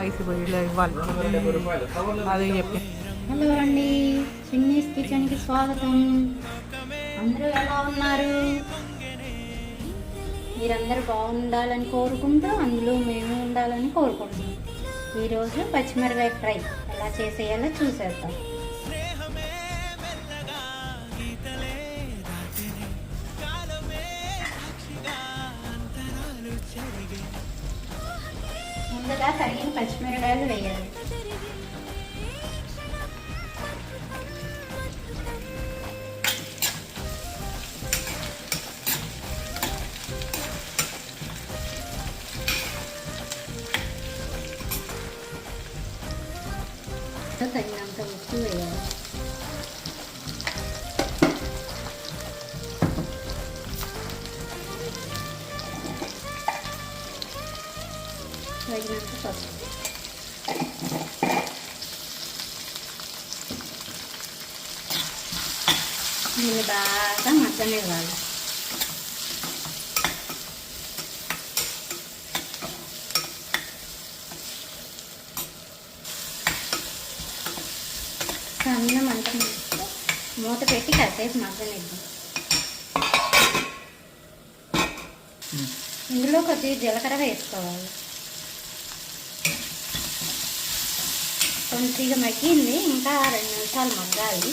Rice ఇలా ఇవ్వాలి అది చెప్పి. హలో అండి, చిన్నీస్ కిచెన్కి స్వాగతం. అందరూ ఎలా ఉన్నారు? మీరందరూ బాగుండాలని కోరుకుంటూ అందులో మేము ఉండాలని కోరుకుంటున్నాం. ఈరోజు పచ్చిమిరకాయ ఫ్రై ఎలా చేసేయాలో చూసేద్దాం. ముందుగా కడిగిన పచ్చిమిరకాయలు వేయాలి. తగినంత ఉప్పు వేయాలి. తగినంత పసుపు. దీన్ని బాగా మగ్గనివ్వాలి. సన్న మంట మూత పెట్టి కాసేపు మగ్గనిద్దాం. ఇందులో కొద్దిగా జీలకర్ర వేసుకోవాలి. కొంచెంగా మగ్గింది, ఇంకా 2 నిమిషాలు మగ్గాలి.